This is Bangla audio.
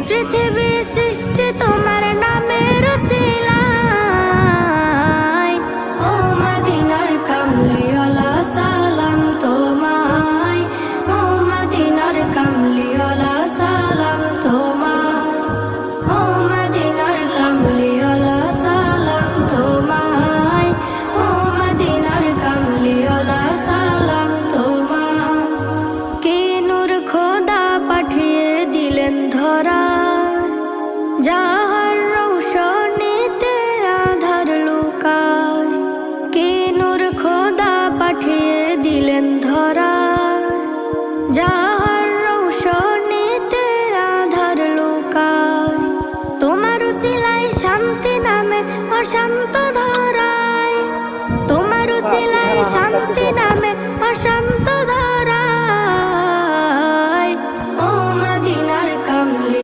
পৃথিবী সৃষ্টি তোমার নামের উসিলায়। ও মদিনার কামলিওয়ালা সালাম তোমায়, ও মদিনার কামলিওয়ালা সালাম তোমায়, ও মদিনার কামলিওয়ালা সালাম তোমায়, ও মদিনার কামলিওয়ালা সালাম তোমায়। কে নূর খোদা পাঠিয়ে দিলেন ধরা, যা